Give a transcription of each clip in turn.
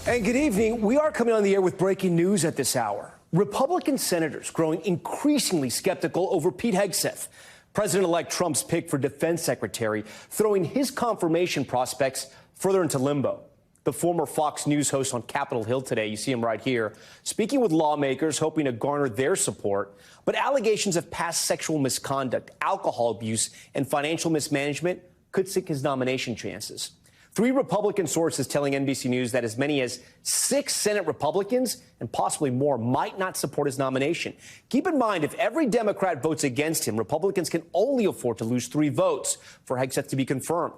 And good evening. We are coming on the air with breaking news at this hour. Republican senators growing increasingly skeptical over Pete Hegseth, President-elect Trump's pick for defense secretary, throwing his confirmation prospects further into limbo. The former Fox News host on Capitol Hill today, you see him right here, speaking with lawmakers, hoping to garner their support. But allegations of past sexual misconduct, alcohol abuse, and financial mismanagement could sink his nomination chances. 3 Republican sources telling NBC News that as many as 6 Senate Republicans and possibly more might not support his nomination. Keep in mind, if every Democrat votes against him, Republicans can only afford to lose 3 votes for Hegseth to be confirmed.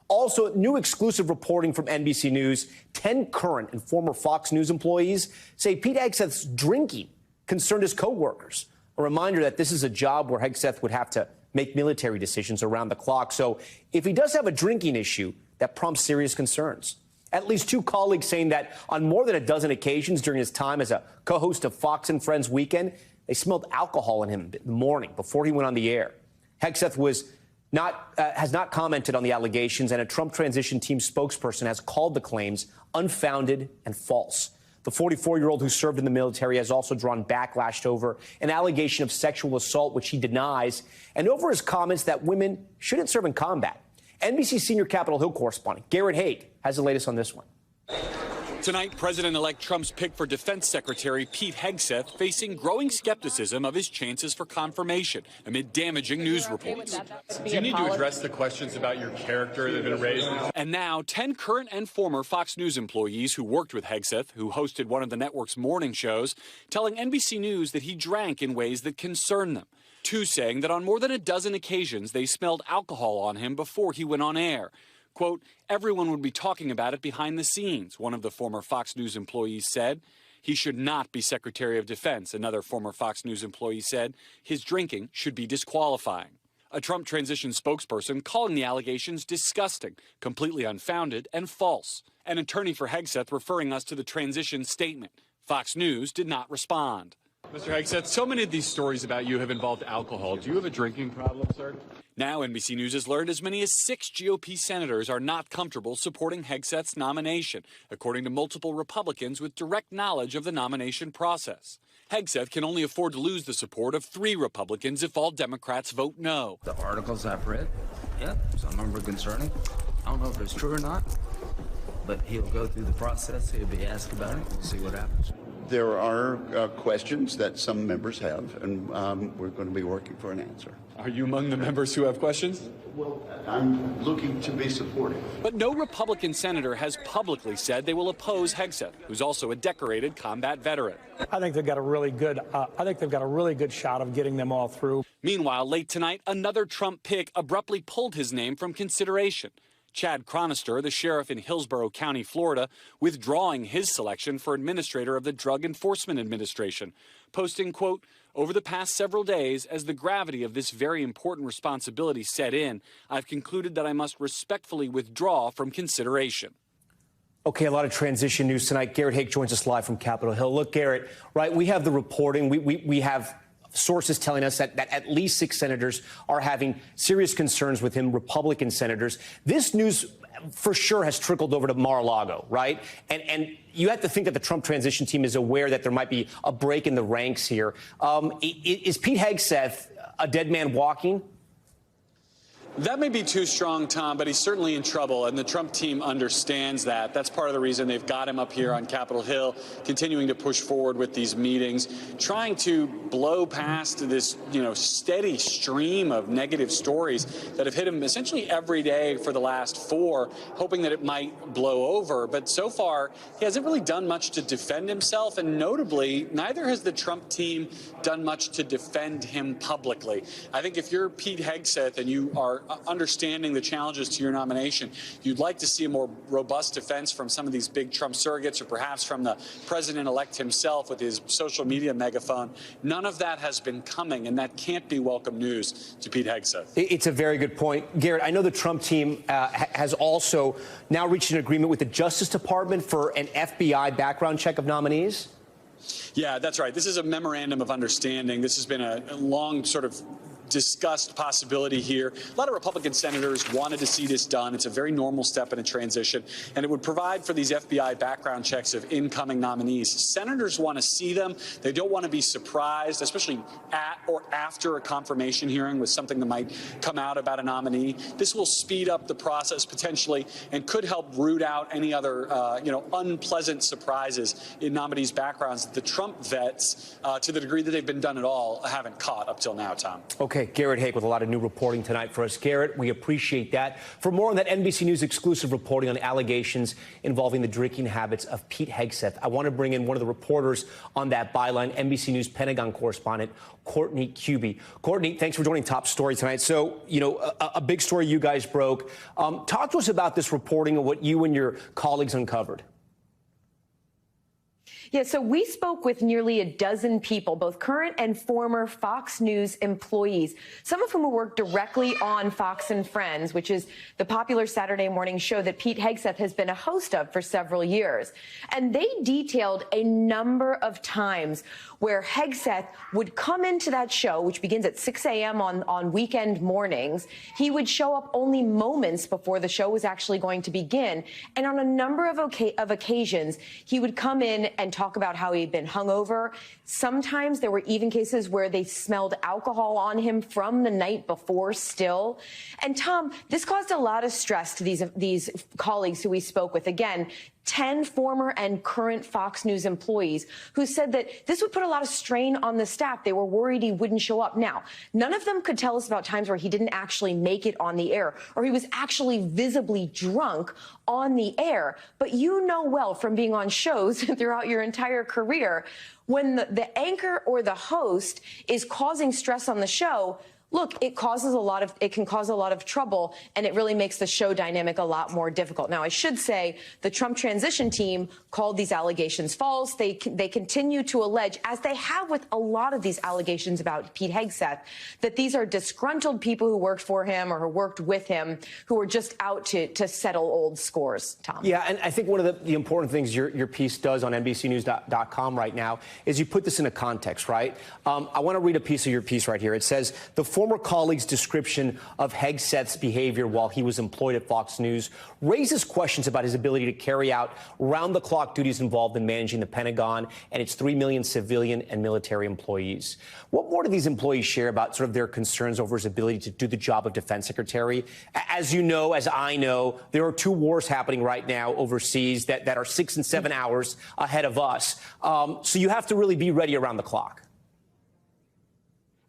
Also, new exclusive reporting from NBC News, 10 current and former Fox News employees say Pete Hegseth's drinking concerned his co-workers. A reminder that this is a job where Hegseth would have to make military decisions around the clock. So if he does have a drinking issue, that prompts serious concerns. At least 2 colleagues saying that on more than a dozen occasions during his time as a co-host of Fox and Friends Weekend, they smelled alcohol in him in the morning before he went on the air. Hegseth has not commented on the allegations, and a Trump transition team spokesperson has called the claims unfounded and false. The 44-year-old who served in the military has also drawn backlash over an allegation of sexual assault, which he denies, and over his comments that women shouldn't serve in combat. NBC senior Capitol Hill correspondent Garrett Haight has the latest on this one. Tonight, President-elect Trump's pick for Defense Secretary Pete Hegseth facing growing skepticism of his chances for confirmation amid damaging news reports. Do you need to address the questions about your character that have been raised? And now, 10 current and former Fox News employees who worked with Hegseth, who hosted one of the network's morning shows, telling NBC News that he drank in ways that concern them. 2 saying that on more than a dozen occasions they smelled alcohol on him before he went on air. Quote, everyone would be talking about it behind the scenes, one of the former Fox News employees said. He should not be Secretary of Defense, another former Fox News employee said. His drinking should be disqualifying. A Trump transition spokesperson calling the allegations disgusting, completely unfounded, and false. An attorney for Hegseth referring us to the transition statement. Fox News did not respond. Mr. Hegseth, so many of these stories about you have involved alcohol. Do you have a drinking problem, sir? Now NBC News has learned as many as 6 GOP senators are not comfortable supporting Hegseth's nomination, according to multiple Republicans with direct knowledge of the nomination process. Hegseth can only afford to lose the support of 3 Republicans if all Democrats vote no. The articles I've read, yeah, some of them are concerning. I don't know if it's true or not, but he'll go through the process. He'll be asked about it. We'll see what happens. There are questions that some members have, and we're going to be working for an answer. Are you among the members who have questions? Well, I'm looking to be supportive. But no Republican senator has publicly said they will oppose Hegseth, who's also a decorated combat veteran. I think they've got a really good shot of getting them all through. Meanwhile, late tonight, another Trump pick abruptly pulled his name from consideration. Chad Chronister, the sheriff in Hillsborough County, Florida, withdrawing his selection for administrator of the Drug Enforcement Administration, posting, quote, over the past several days, as the gravity of this very important responsibility set in, I've concluded that I must respectfully withdraw from consideration. Okay, a lot of transition news tonight. Garrett Haight joins us live from Capitol Hill. Look, Garrett, right, we have the reporting. We have sources telling us that at least 6 senators are having serious concerns with him, Republican senators. This news for sure has trickled over to Mar-a-Lago, right? And you have to think that the Trump transition team is aware that there might be a break in the ranks here. Is Pete Hegseth a dead man walking? That may be too strong, Tom, but he's certainly in trouble, and the Trump team understands that. That's part of the reason they've got him up here on Capitol Hill, continuing to push forward with these meetings, trying to blow past this, steady stream of negative stories that have hit him essentially every day for the last 4, hoping that it might blow over. But so far, he hasn't really done much to defend himself, and notably, neither has the Trump team done much to defend him publicly. I think if you're Pete Hegseth and you are understanding the challenges to your nomination, you'd like to see a more robust defense from some of these big Trump surrogates, or perhaps from the president-elect himself with his social media megaphone. None of that has been coming, and that can't be welcome news to Pete Hegseth. It's a very good point. Garrett, I know the Trump team has also now reached an agreement with the Justice Department for an FBI background check of nominees. Yeah, that's right. This is a memorandum of understanding. This has been a long sort of discussed possibility here. A lot of Republican senators wanted to see this done. It's a very normal step in a transition, and it would provide for these FBI background checks of incoming nominees. Senators want to see them. They don't want to be surprised, especially at or after a confirmation hearing with something that might come out about a nominee. This will speed up the process potentially and could help root out any other, unpleasant surprises in nominees' backgrounds that the Trump vets, to the degree that they've been done at all, haven't caught up till now, Tom. Okay, Garrett Haake with a lot of new reporting tonight for us. Garrett, we appreciate that. For more on that NBC News exclusive reporting on allegations involving the drinking habits of Pete Hegseth, I want to bring in one of the reporters on that byline, NBC News Pentagon correspondent Courtney Kube. Courtney, thanks for joining Top Story tonight. So, a big story you guys broke. Talk to us about this reporting and what you and your colleagues uncovered. Yeah, so we spoke with nearly a dozen people, both current and former Fox News employees, some of whom work directly on Fox and Friends, which is the popular Saturday morning show that Pete Hegseth has been a host of for several years. And they detailed a number of times where Hegseth would come into that show, which begins at 6 a.m. on weekend mornings. He would show up only moments before the show was actually going to begin. And on a number of occasions, he would come in and talk about how he'd been hungover. Sometimes there were even cases where they smelled alcohol on him from the night before still. And Tom, this caused a lot of stress to these colleagues who we spoke with. Again, 10 former and current Fox News employees who said that this would put a lot of strain on the staff. They were worried he wouldn't show up. Now, none of them could tell us about times where he didn't actually make it on the air or he was actually visibly drunk on the air. But you know well from being on shows throughout your entire career, when the anchor or the host is causing stress on the show, look, it can cause a lot of trouble, and it really makes the show dynamic a lot more difficult. Now, I should say the Trump transition team called these allegations false. They continue to allege, as they have with a lot of these allegations about Pete Hegseth, that these are disgruntled people who worked for him or who worked with him who are just out to settle old scores, Tom. Yeah, and I think one of the important things your piece does on NBCNews.com right now is you put this in a context, right? I want to read a piece of your piece right here. It says, the former colleague's description of Hegseth's behavior while he was employed at Fox News raises questions about his ability to carry out round-the-clock duties involved in managing the Pentagon and its 3 million civilian and military employees. What more do these employees share about sort of their concerns over his ability to do the job of defense secretary? As you know, as I know, there are 2 wars happening right now overseas that are 6 and 7 hours ahead of us. So you have to really be ready around the clock.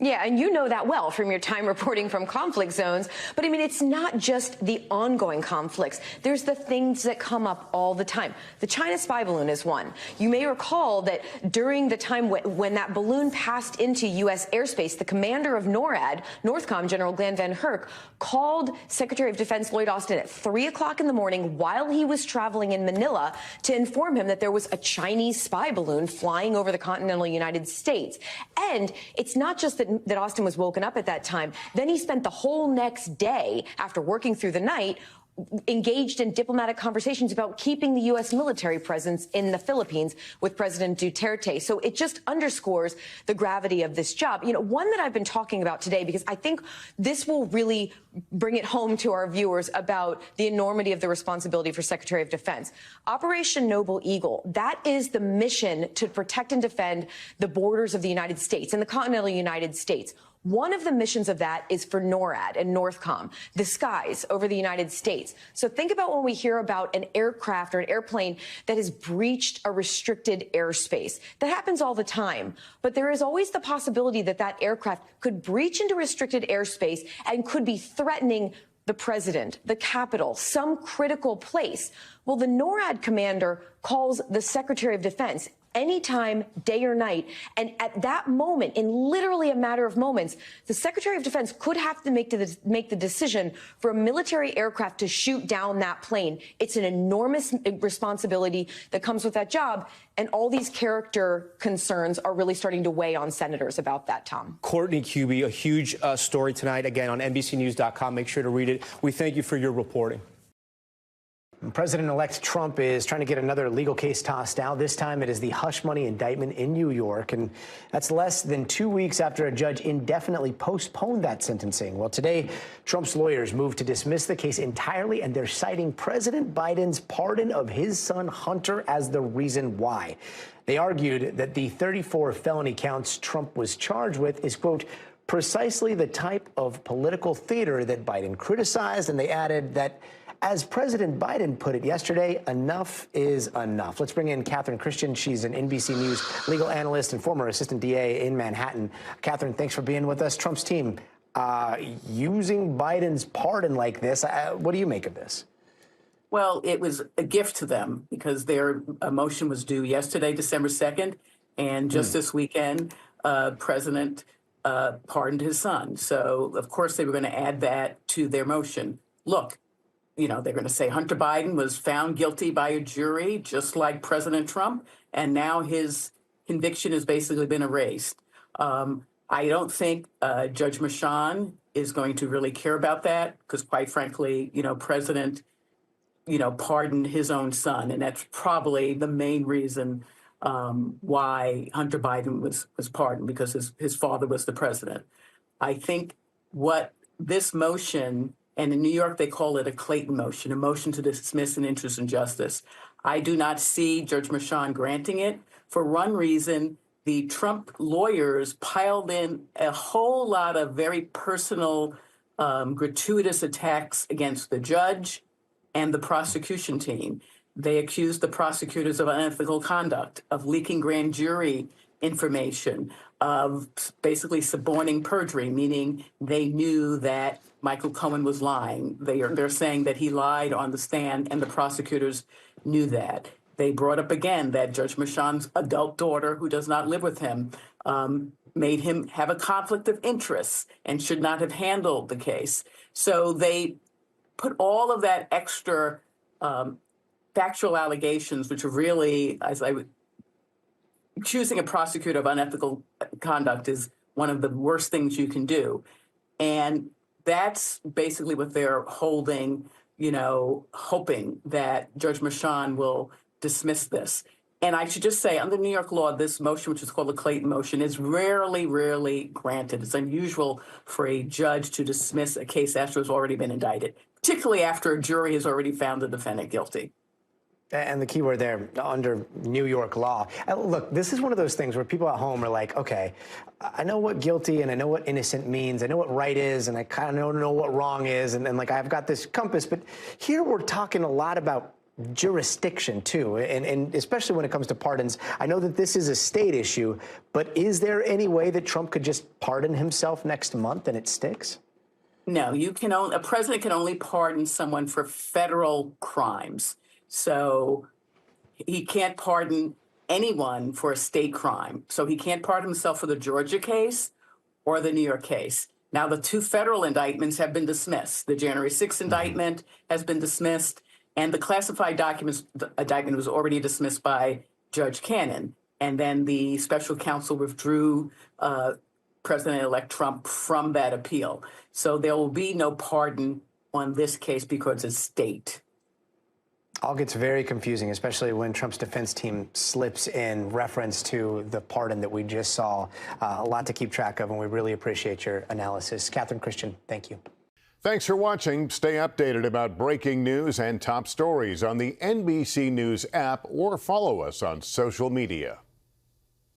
Yeah, and you know that well from your time reporting from conflict zones. But I mean, it's not just the ongoing conflicts. There's the things that come up all the time. The China spy balloon is one. You may recall that during the time when that balloon passed into U.S. airspace, the commander of NORAD, Northcom, General Glenn Van Herk, called Secretary of Defense Lloyd Austin at 3 o'clock in the morning while he was traveling in Manila to inform him that there was a Chinese spy balloon flying over the continental United States. And it's not just that Austin was woken up at that time. Then he spent the whole next day, after working through the night, engaged in diplomatic conversations about keeping the U.S. military presence in the Philippines with President Duterte. So it just underscores the gravity of this job. You know, one that I've been talking about today, because I think this will really bring it home to our viewers about the enormity of the responsibility for Secretary of Defense. Operation Noble Eagle, that is the mission to protect and defend the borders of the United States and the continental United States. One of the missions of that is for NORAD and Northcom, the skies over the United States. So think about when we hear about an aircraft or an airplane that has breached a restricted airspace. That happens all the time. But there is always the possibility that that aircraft could breach into restricted airspace and could be threatening the president, the Capitol, some critical place. Well, the NORAD commander calls the Secretary of Defense anytime, day or night. And at that moment, in literally a matter of moments, the Secretary of Defense could have to make the decision for a military aircraft to shoot down that plane. It's an enormous responsibility that comes with that job. And all these character concerns are really starting to weigh on senators about that, Tom. Courtney Kube, a huge story tonight, again, on NBCNews.com. Make sure to read it. We thank you for your reporting. President-elect Trump is trying to get another legal case tossed out. This time it is the hush money indictment in New York, and that's less than 2 weeks after a judge indefinitely postponed that sentencing. Well, today, Trump's lawyers moved to dismiss the case entirely, and they're citing President Biden's pardon of his son Hunter as the reason why. They argued that the 34 felony counts Trump was charged with is, quote, precisely the type of political theater that Biden criticized, and they added that, as President Biden put it yesterday, enough is enough. Let's bring in Catherine Christian. She's an NBC News legal analyst and former assistant DA in Manhattan. Catherine, thanks for being with us. Trump's team using Biden's pardon like this. What do you make of this? Well, it was a gift to them because their motion was due yesterday, December 2nd, and just this weekend, President pardoned his son. So, of course, they were going to add that to their motion. Look, you know, they're going to say Hunter Biden was found guilty by a jury, just like President Trump, and now his conviction has basically been erased. I don't think Judge Merchan is going to really care about that because, quite frankly, you know, President, pardoned his own son, and that's probably the main reason why Hunter Biden was pardoned, because his father was the president. I think what this motion, and in New York, they call it a Clayton motion, a motion to dismiss an interest in justice. I do not see Judge Merchan granting it. For one reason, the Trump lawyers piled in a whole lot of very personal, gratuitous attacks against the judge and the prosecution team. They accused the prosecutors of unethical conduct, of leaking grand jury information, of basically suborning perjury, meaning they knew that Michael Cohen was lying. They're saying that he lied on the stand, and the prosecutors knew that. They brought up again that Judge Merchan's adult daughter, who does not live with him, made him have a conflict of interest and should not have handled the case. So they put all of that extra factual allegations, which are really, accusing a prosecutor of unethical conduct is one of the worst things you can do. And that's basically what they're holding, hoping that Judge Merchan will dismiss this. And I should just say, under New York law, this motion, which is called the Clayton motion, is rarely granted. It's unusual for a judge to dismiss a case after it's already been indicted, particularly after a jury has already found the defendant guilty. And the key word there, under New York law. Look, this is one of those things where people at home are like, okay, I know what guilty and I know what innocent means. I know what right is, and I kind of don't know what wrong is. And like, I've got this compass. But here we're talking a lot about jurisdiction, too, and especially when it comes to pardons. I know that this is a state issue, but is there any way that Trump could just pardon himself next month and it sticks? No, a president can only pardon someone for federal crimes. So he can't pardon anyone for a state crime. So he can't pardon himself for the Georgia case or the New York case. Now, the two federal indictments have been dismissed. The January 6th indictment has been dismissed, and the classified indictment was already dismissed by Judge Cannon. And then the special counsel withdrew President-elect Trump from that appeal. So there will be no pardon on this case because it's state. All gets very confusing, especially when Trump's defense team slips in reference to the pardon that we just saw. A lot to keep track of, and we really appreciate your analysis. Catherine Christian, thank you. Thanks for watching. Stay updated about breaking news and top stories on the NBC News app or follow us on social media.